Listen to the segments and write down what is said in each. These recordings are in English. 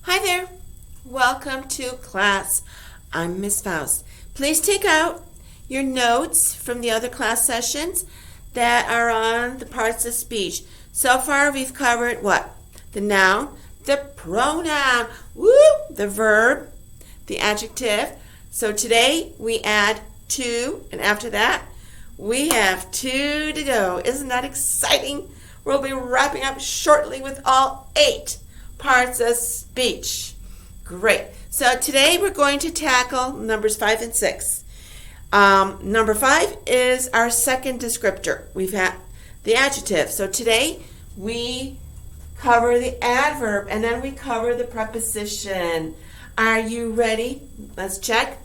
Hi there. Welcome to class. I'm Miss Faust. Please take out your notes from the other class sessions that are on the parts of speech. So far we've covered what? The noun, the pronoun, the verb, the adjective. So today we add two, and after that we have two to go. Isn't that exciting? We'll be wrapping up shortly with all 8 parts of speech. Great. So today we're going to tackle numbers 5 and 6. Number 5 is our second descriptor. We've had the adjective. So today we cover the adverb and then we cover the preposition. Are you ready? Let's check.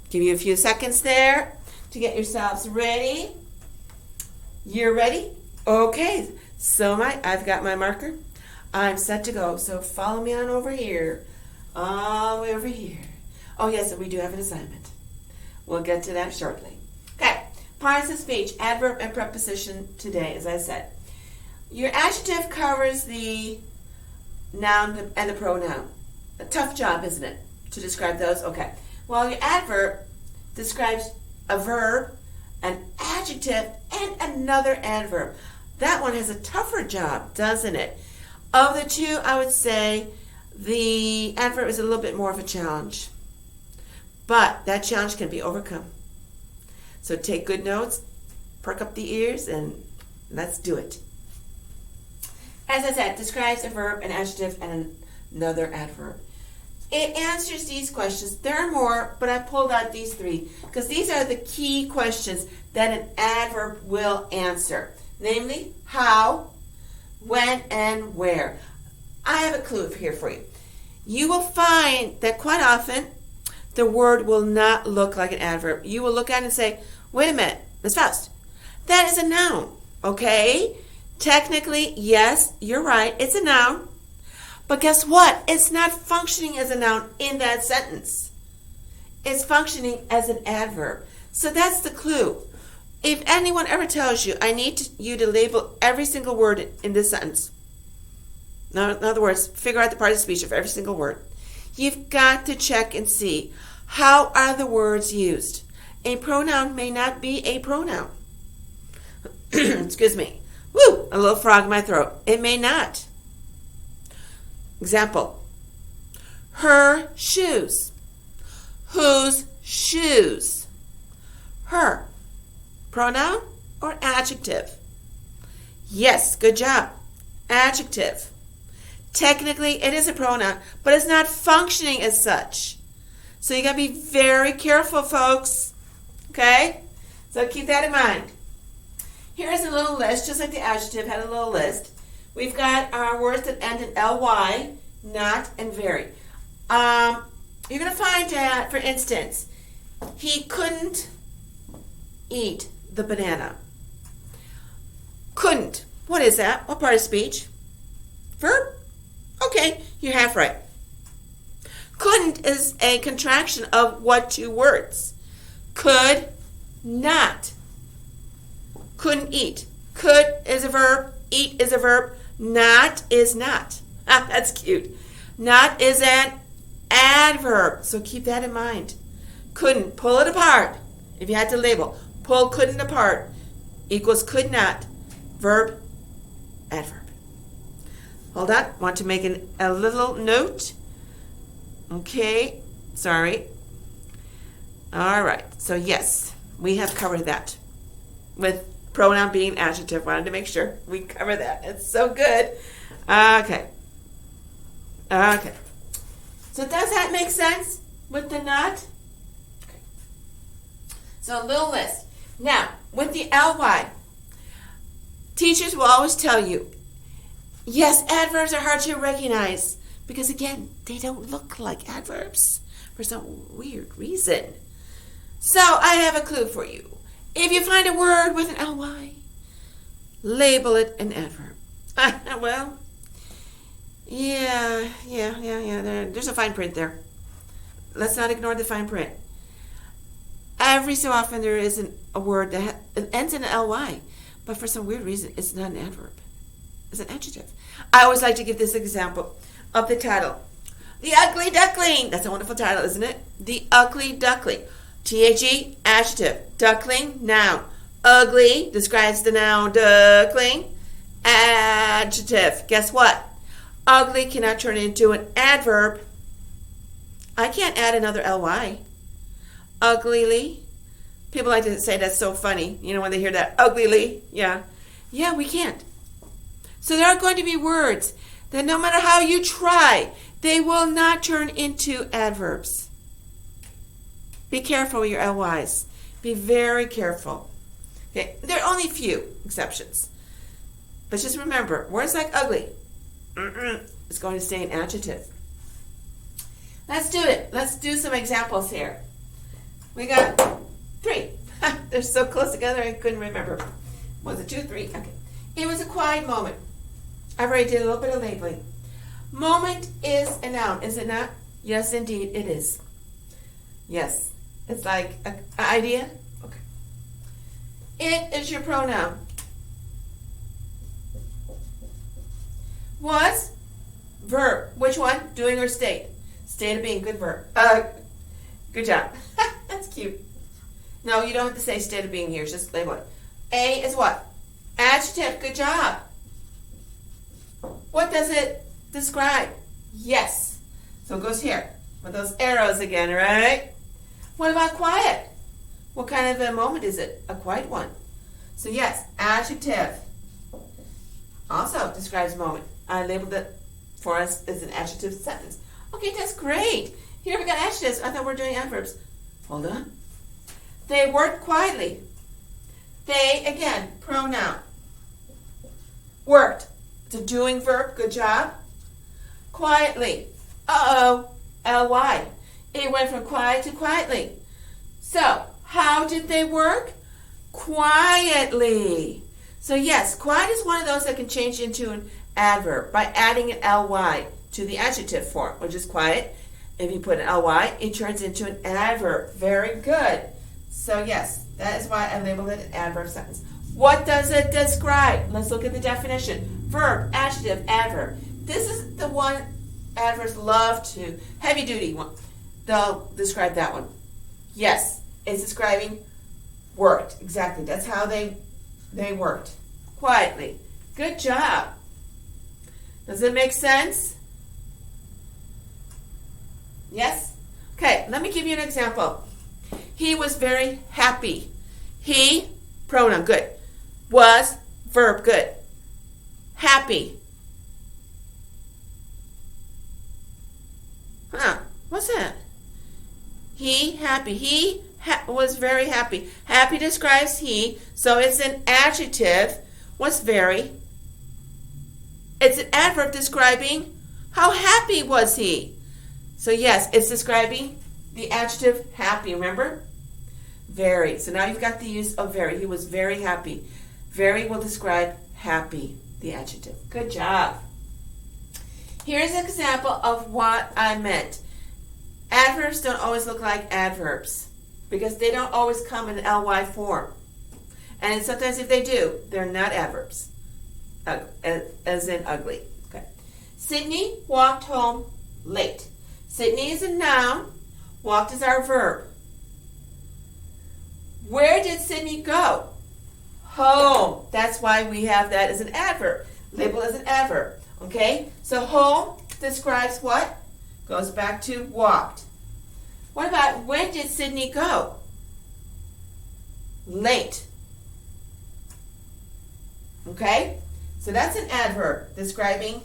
Give you a few seconds there to get yourselves ready. You're ready? Okay. So I've got my marker. I'm set to go, so follow me on over here. All the way over here. Oh, yes, we do have an assignment. We'll get to that shortly. Okay, parts of speech, adverb and preposition today, as I said. Your adjective covers the noun and the pronoun. A tough job, isn't it, to describe those? Okay. Well, your adverb describes a verb, an adjective, and another adverb. That one has a tougher job, doesn't it? Of the two, I would say the adverb is a little bit more of a challenge. But that challenge can be overcome. So take good notes, perk up the ears, and let's do it. As I said, describes a verb, an adjective, and another adverb. It answers these questions. There are more, but I pulled out these 3 because these are the key questions that an adverb will answer. Namely, how, when, and where. I have a clue here for you. You will find that quite often the word will not look like an adverb. You will look at it and say, wait a minute, Miss Faust, that is a noun, okay? Technically, yes, you're right, it's a noun. But guess what? It's not functioning as a noun in that sentence. It's functioning as an adverb. So that's the clue. If anyone ever tells you, I need you to label every single word in this sentence. Now, in other words, figure out the part of speech of every single word. You've got to check and see, how are the words used? A pronoun may not be a pronoun. Excuse me. Woo! A little frog in my throat. It may not. Example. Her shoes. Whose shoes? Her. Pronoun or adjective? Yes, good job. Adjective. Technically, it is a pronoun, but it's not functioning as such. So you got to be very careful, folks. Okay? So keep that in mind. Here's a little list, just like the adjective had a little list. We've got our words that end in ly, not, and very. You're going to find that, for instance, he couldn't eat the banana. Couldn't. What is that? What part of speech? Verb? Okay, you're half right. Couldn't is a contraction of what 2 words? Could not. Couldn't eat. Could is a verb. Eat is a verb. Not is not. That's cute. Not is an adverb. So keep that in mind. Couldn't. Pull it apart. If you had to label. Pull couldn't apart equals could not. Verb, adverb. Hold on. Want to make a little note. Okay. Sorry. All right. So yes, we have covered that. With pronoun being adjective. Wanted to make sure we cover that. It's so good. Okay. Okay. So does that make sense with the not? Okay. So a little list. Now, with the ly, teachers will always tell you, yes, adverbs are hard to recognize because, again, they don't look like adverbs for some weird reason. So I have a clue for you. If you find a word with an ly, label it an adverb. Well, yeah. There's a fine print there. Let's not ignore the fine print. Every so often there is a word that ends in an ly, but for some weird reason it's not an adverb. It's an adjective. I always like to give this example. of the title. The Ugly Duckling. That's a wonderful title, isn't it? The Ugly Duckling. T-H-E, adjective. Duckling, noun. Ugly describes the noun duckling. Adjective. Guess what? Ugly cannot turn into an adverb. I can't add another ly. Uglily. People like to say that's so funny. You know, when they hear that, uglily. Yeah, we can't. So there are going to be words that no matter how you try, they will not turn into adverbs. Be careful with your lys. Be very careful. Okay, there are only a few exceptions. But just remember, words like ugly, it's going to stay an adjective. Let's do it. Let's do some examples here. We got 3. They're so close together I couldn't remember. Was it 2, 3? Okay. It was a quiet moment. I've already did a little bit of labeling. Moment is a noun, is it not? Yes, indeed, it is. Yes. It's like an idea. Okay. It is your pronoun. Was, verb. Which one? Doing or state? State of being. Good verb. Good job. That's cute. No, you don't have to say state of being here. Just label it. A is what? Adjective. Good job. What does it describe? Yes. So it goes here with those arrows again, right? What about quiet? What kind of a moment is it? A quiet one. So yes, adjective also describes moment. I labeled it for us as an adjective sentence. Okay, that's great. Here we got adjectives. I thought we were doing adverbs. Hold on. They worked quietly. They, again, pronoun. Worked. It's a doing verb. Good job. Quietly. Uh-oh. Ly. It went from quiet to quietly. So, how did they work? Quietly. So yes, quiet is one of those that can change into an adverb by adding an ly to the adjective form, which is quiet. If you put an ly, it turns into an adverb. Very good. So yes, that is why I labeled it an adverb sentence. What does it describe? Let's look at the definition. Verb, adjective, adverb. This is the one adverbs love to, heavy duty one. They'll describe that one. Yes, it's describing worked. Exactly. That's how they worked. Quietly. Good job. Does it make sense? Yes? Okay, let me give you an example. He was very happy. He, pronoun, good. Was, verb, good. Happy. What's that? He, happy. He was very happy. Happy describes he, so it's an adjective. What's very? It's an adverb describing how happy was he. So yes, it's describing the adjective happy, remember? Very. So now you've got the use of very. He was very happy. Very will describe happy, the adjective. Good job. Here's an example of what I meant. Adverbs don't always look like adverbs because they don't always come in ly form. And sometimes if they do, they're not adverbs, as in ugly. Okay. Sydney walked home late. Sydney is a noun. Walked is our verb. Where did Sydney go? Home. That's why we have that as an adverb. Labeled as an adverb. Okay? So home describes what? Goes back to walked. What about when did Sydney go? Late. Okay? So that's an adverb describing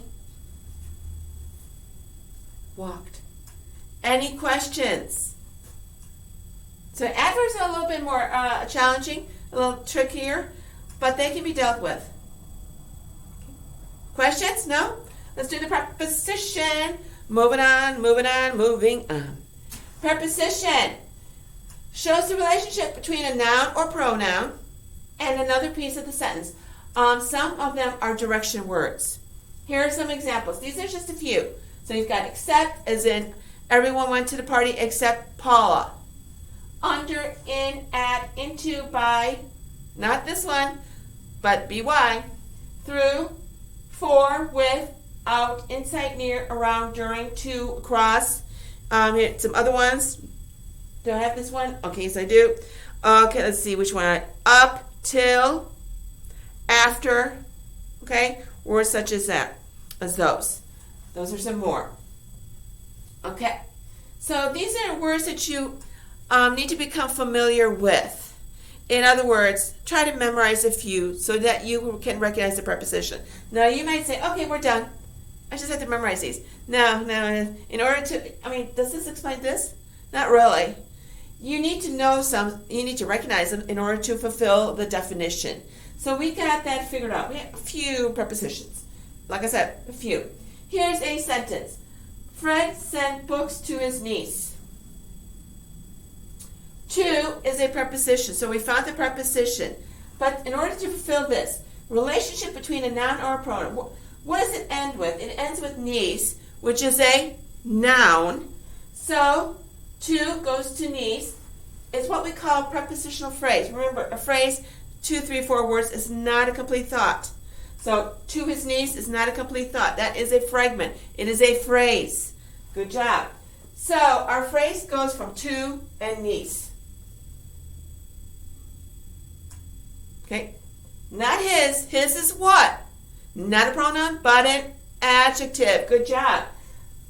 walked. Any questions? So adverbs are a little bit more challenging, a little trickier, but they can be dealt with. Questions? No? Let's do the preposition. Moving on. Preposition shows the relationship between a noun or pronoun and another piece of the sentence. Some of them are direction words. Here are some examples. These are just a few. So you've got except, as in everyone went to the party except Paula. Under, in, at, into, by, not this one, but by. Through, for, with, out, inside, near, around, during, to, across. Here, some other ones. Do I have this one? Okay, yes I do. Okay, let's see which one. Up, till, after. Okay, words such as that, as those. Those are some more. Okay, so these are words that you need to become familiar with. In other words, try to memorize a few so that you can recognize the preposition. Now, you might say, okay, we're done. I just have to memorize these. No, in order to, does this explain this? Not really. You need to know you need to recognize them in order to fulfill the definition. So we got that figured out. We have a few prepositions. Like I said, a few. Here's a sentence. Fred sent books to his niece. To is a preposition. So we found the preposition. But in order to fulfill this, relationship between a noun or a pronoun, what does it end with? It ends with niece, which is a noun. So to goes to niece. It's what we call a prepositional phrase. Remember, a phrase, 2, 3, 4 words is not a complete thought. So to his niece is not a complete thought. That is a fragment. It is a phrase. Good job. So our phrase goes from to and niece. Okay, not his. His is what? Not a pronoun, but an adjective. Good job.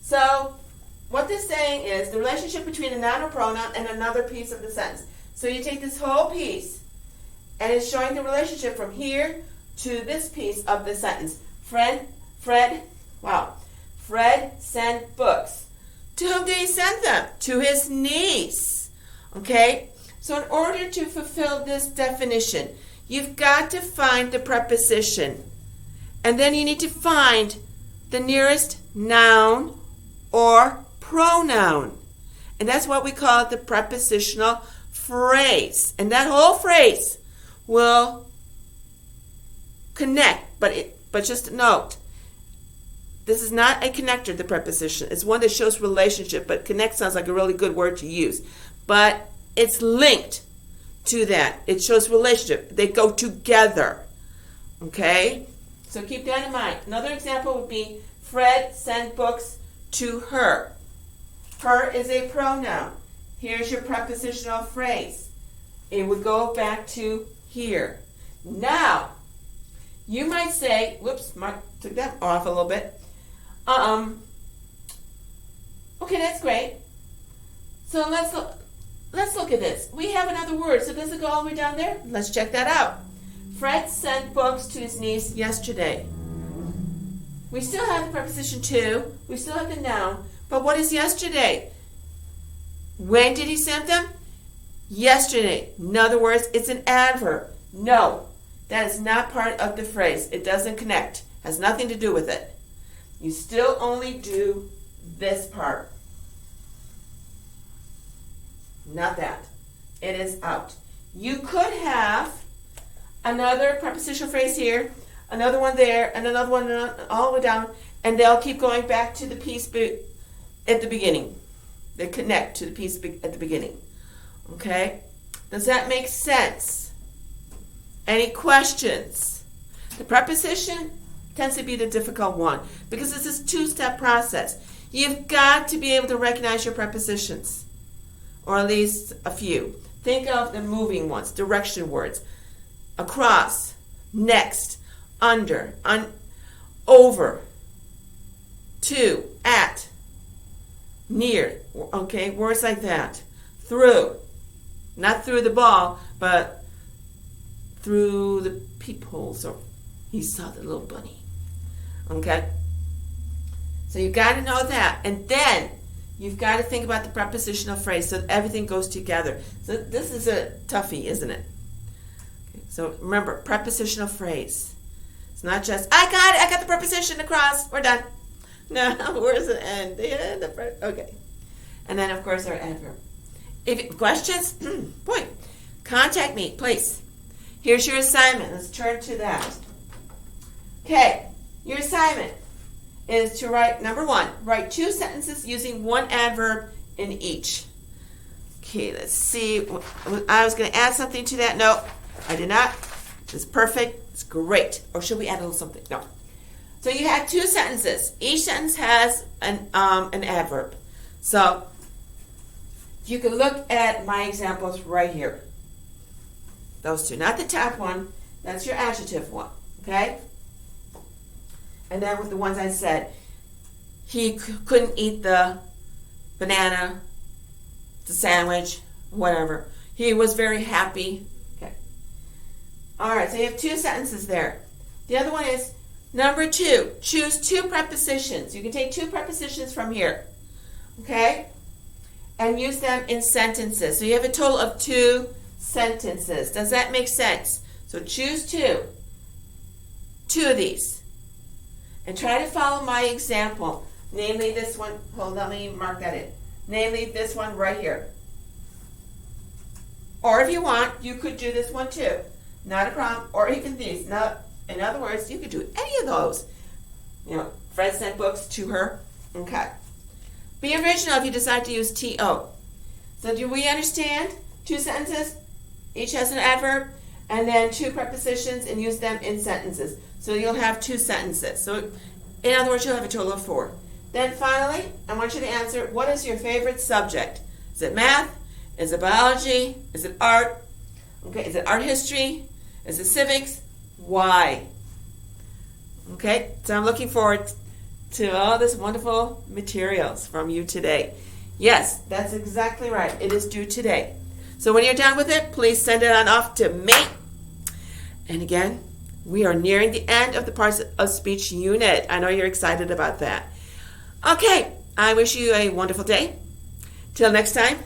So what this saying is the relationship between a noun or pronoun and another piece of the sentence. So you take this whole piece, and it's showing the relationship from here to this piece of the sentence. Fred sent books. To whom did he send them? To his niece. Okay? So in order to fulfill this definition, you've got to find the preposition. And then you need to find the nearest noun or pronoun. And that's what we call the prepositional phrase. And that whole phrase will connect. But just note, this is not a connector, the preposition. It's one that shows relationship, but connect sounds like a really good word to use. But it's linked to that. It shows relationship. They go together. Okay? So keep that in mind. Another example would be Fred sent books to her. Her is a pronoun. Here's your prepositional phrase. It would go back to here. Now, you might say, whoops, Mark took that off a little bit. Okay, that's great. So let's look at this. We have another word. So does it go all the way down there? Let's check that out. Fred sent books to his niece yesterday. We still have the preposition to. We still have the noun. But what is yesterday? When did he send them? Yesterday. In other words, it's an adverb. No, that is not part of the phrase. It doesn't connect. Has nothing to do with it. You still only do this part. Not that. It is out. You could have another prepositional phrase here, another one there, and another one all the way down, and they'll keep going back to the piece at the beginning. They connect to the piece at the beginning. Okay? Does that make sense? Any questions? The preposition tends to be the difficult one because it's this two-step process. You've got to be able to recognize your prepositions, or at least a few. Think of the moving ones, direction words. Across, next, under, over, to, at, near. Okay, words like that. Through. Not through the ball, but through the peephole. So he saw the little bunny. Okay? So you've got to know that. And then you've got to think about the prepositional phrase so that everything goes together. So this is a toughie, isn't it? Okay, so remember, prepositional phrase. It's not just, I got it, I got the preposition across, we're done. No, where's the end? The end of okay. And then, of course, our adverb. If questions, boy, contact me, please. Here's your assignment. Let's turn to that. Okay, your assignment is to write, number 1, write 2 sentences using 1 adverb in each. Okay, let's see. I was going to add something to that. No, I did not. It's perfect. It's great. Or should we add a little something? No. So you had two sentences. Each sentence has an adverb. So you can look at my examples right here. Those two. Not the top one. That's your adjective one. Okay? And then with the ones I said, he couldn't eat the banana, the sandwich, whatever. He was very happy. Okay. All right, so you have two sentences there. The other one is number 2. Choose 2 prepositions. You can take 2 prepositions from here. Okay? And use them in sentences. So you have a total of 2 sentences. Does that make sense? So choose 2. 2 of these. And try to follow my example. Namely this one. Hold on, let me mark that in. Namely this one right here. Or if you want, you could do this one too. Not a problem. Or even these. Now, in other words, you could do any of those. You know, Fred sent books to her. Okay. Be original if you decide to use to. So do we understand? 2 sentences. Each has an adverb. And then 2 prepositions and use them in sentences. So you'll have 2 sentences. So in other words, you'll have a total of 4. Then finally, I want you to answer, what is your favorite subject? Is it math? Is it biology? Is it art? Okay, is it art history? Is it civics? Why? Okay, so I'm looking forward to all this wonderful materials from you today. Yes, that's exactly right. It is due today. So when you're done with it, please send it on off to me. And again, we are nearing the end of the Parts of Speech unit. I know you're excited about that. Okay, I wish you a wonderful day. Till next time,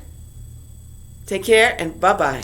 take care and bye-bye.